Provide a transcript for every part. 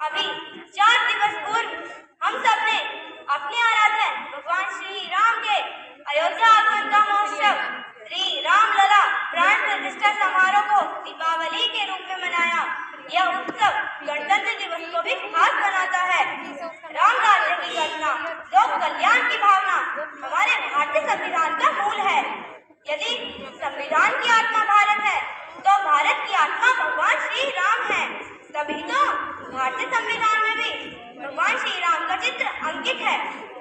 अभी 4 दिवस पूर्व हम सब ने अपने आराध्य भगवान श्री राम के अयोध्या आगमन का महोत्सव श्री रामलला प्राण प्रतिष्ठा समारोह को दीपावली के रूप में मनाया। यह उत्सव गणतंत्र दिवस को भी खास बनाता है। राम राज्य की कल्पना, लोक कल्याण की भावना हमारे भारतीय संविधान का मूल है। यदि संविधान की आत्मा भारत है तो भारत की आत्मा भगवान श्री राम है। तभी तो भारतीय संविधान में भी भगवान श्री राम का चित्र अंकित है।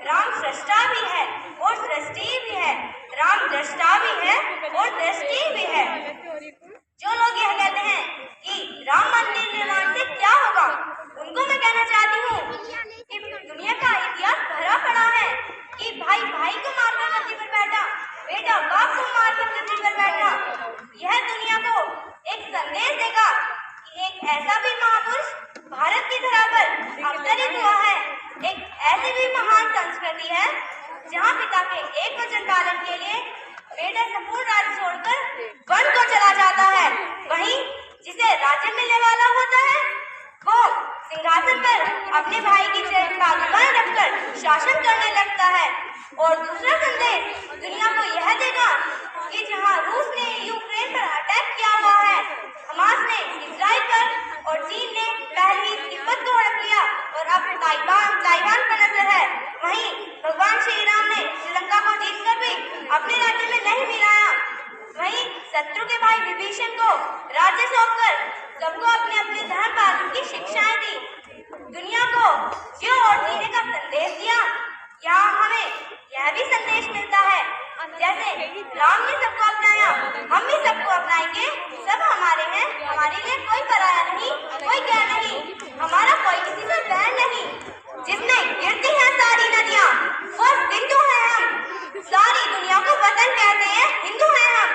राम सृष्टा भी है और सृष्टि भी है, राम दृष्टा भी है और दृष्टि भी है। जो लोग यह कहते हैं कि राम मंदिर निर्माण से क्या होगा, उनको मैं कहना चाहती हूँ कि दुनिया का इतिहास भरा पड़ा है कि भाई भाई को मारकर गद्दी पर बैठा, बेटा बाप को मारकर गद्दी पर बैठा। यह दुनिया को एक संदेश देगा कि एक ऐसा भी महापुरुष भारत की धरा पर अवतरित हुआ है। एक ऐसी भी महान संस्कृति है जहाँ पिता के एक वचन पालन के लिए बेटा संपूर्ण राज्य छोड़कर वन को चला जाता है। वहीं जिसे राज्य मिलने वाला होता है वो सिंहासन पर अपने भाई की पागुबान रखकर शासन करने लगता है। और दूसरा संदेश दुनिया को यह देगा कि जहाँ रूस ने यूक्रेन पर अटैक किया हुआ है, हमास ने इजराइल पर और चीन ने पहले तिब्बत को हड़प लिया और अब ताइवान पर नजर है, वहीं भगवान श्री राम ने श्रीलंका को जीतकर भी अपने राज्य में नहीं मिलाया। वहीं शत्रु के भाई विभीषण को राज्य सौंपकर सबको अपने अपने धर्म पालन की शिक्षाएं दी, दुनिया को जियो और जीने का संदेश दिया। यहाँ हमें यह भी संदेश मिलता है जैसे राम ने सबको अपनाया, हम भी सबको अपनाएंगे। सब हमारे हैं, हमारे लिए कोई पराया नहीं, कोई गैर नहीं, हमारा कोई किसी से बैर नहीं। जिसमें गिरती हैं सारी नदियाँ वो बिंदु हैं हम, सारी दुनिया को वतन कहते हैं, हिंदू हैं हम।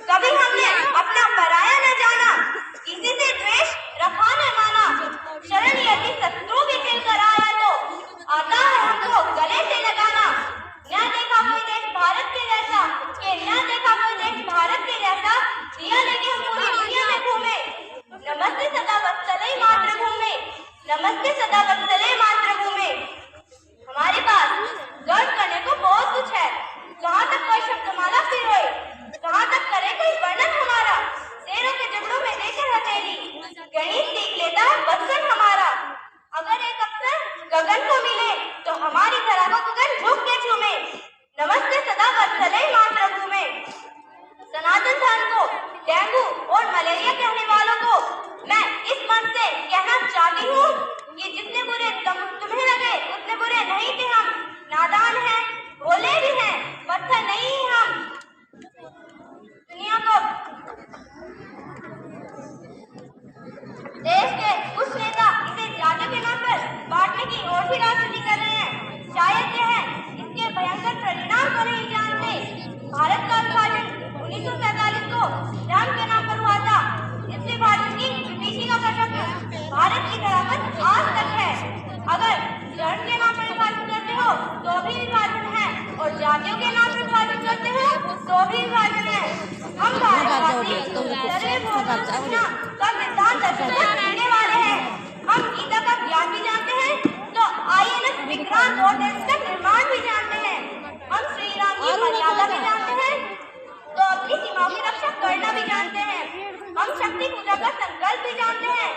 कभी हमने अपना पराया न जाना, किसी से द्वेष रखा न माना। शरण यदि शत्रु भी मिलकर आया तो आता है हमको गले से लगाना। न देखा कोई देश भारत के जैसा, कि न देखा कोई देश भारत के जैसा, दिया लेके हम पूरी दुनिया में घूमे। नमस्ते सदा वत्सले मातृभूमि, नमस्ते सदा वत्सले मातृभूमि। हमारे पास गर्व करने को बहुत कुछ है। कहाँ तक कोई शब्दमाला पिरोए, कहाँ तक करे कोई वर्णन हमारा। शेरों के जबड़ों में देकर हथेली, गणित सीख लेता है बचपन हमारा। अगर एक अवसर गगन को मिले तो हमारी धरा को गगन झुक के झूमे। नमस्ते सदा वत्सले मातृभूमि। सनातन धर्म को डेंगू और मलेरिया कहने वालों को मैं इस मंच से कहना चाहती हूँ कि जितने बुरे तुम्हें लगे उतने बुरे नहीं थे हम। नादान हैं, भोले भी हैं, पत्थर नहीं हम। दुनिया को देश के कुछ नेता इसे जाति के नाम पर बांटने की और भी राजनीति कर रहे हैं। शायद यह इसके भयंकर परिणाम को नहीं जानते। भारत का विभाजन 1947 को धर्म के नाम पर हुआ था। इस विभाजन की विभीषिका का चक्र भारत की धरा पर आज तक है। अगर धर्म के नाम पर विभाजन करते हो तो भी विभाजन है और जातियों के नाम पर विभाजन करते हो तो भी विभाजन है। हम भारतवासी संविधान करने वाले हैं। हम गीता का ज्ञान भी जानते हैं तो INS विक्रांत और देश का निर्माण भी जानते हैं। हम श्री राम की मर्यादा भी जानते हैं तो अपनी सीमाओं की रक्षा करना भी जानते हैं। हम शक्ति पूजा का संकल्प भी जानते हैं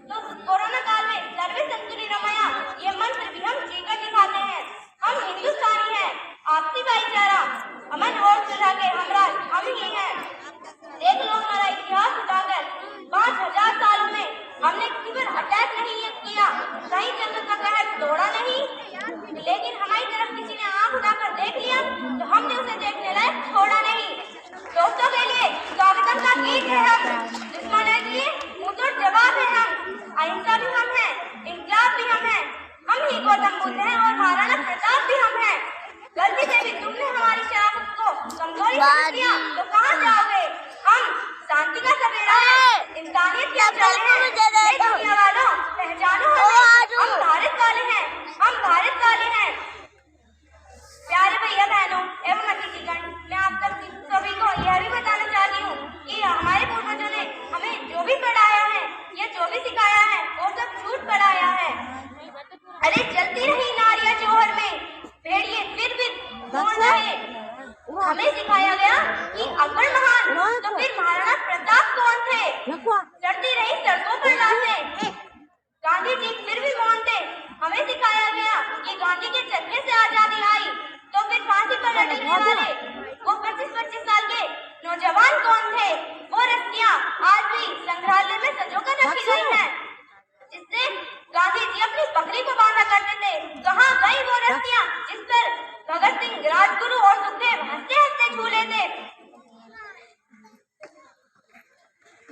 तो कोरोना काल में सर्वे संतु निरामया ये मंत्र भी हम जीकर दिखाते हैं। हम हिंदुस्तानी हैं, आपसी भाईचारा, अमन और सुलह के हमराज हम ही हैं। देख लो हमारा इतिहास उठाकर, 5000 सालों में हमने किसी पर अटैक नहीं किया, कहीं जंगल का कहर तोड़ा नहीं, लेकिन हमारी तरफ किसी ने आंख उठाकर देख लिया तो हमने उसे देखने लायक छोड़ा नहीं। दोस्तों के लिए स्वागतम का गीत है हम, दुश्मनों के लिए मुंहतोड़ जवाब है हम। अहिंसा भी हम हैं, इंकलाब भी हम हैं, हम ही गौतम बुद्ध हैं और महाराणा प्रताप भी हम हैं। गलती से भी तुमने हमारी शराफत को कमजोरी किया तो कहाँ जाओगे। हम शांति का सवेरा है, इंसानियत के अवसर हैं। दुनिया वालों पहचानो हमें, हम भारत वाले हैं, हम भारत वाले हैं। प्यारे भैया बहनों एवं अतिथिगण, मैं आप सभी को यह भी बताना चाहती हूँ कि हमारे पूर्वजों ने हमें जो भी पढ़ाया है, ये जो भी सिखाया है वो सब झूठ पढ़ाया है। अरे चलती रही नारियां जौहर में, भेड़िए फिर भी ढूंढ रहे। हमें सिखाया गया कि अकबर महान तो फिर महाराणा प्रताप कौन थे। चढ़ती रही सड़कों पर लाशें, गांधी जी फिर भी मौन थे। हमें सिखाया गया कि गांधी के चरखे से आजादी आई तो फिर फांसी पर लटकने वाले वो 25-25 साल के नौजवान कौन थे। वो रस्सियां आज भी संग्रहालय में संजोकर रखी गई हैं, जिससे गांधी जी अपनी बकरी को बांधा करते थे। कहाँ गई वो रस्सियां जिस पर भगत सिंह, राजगुरु और सुखदेव हंसते हंसते झूले थे।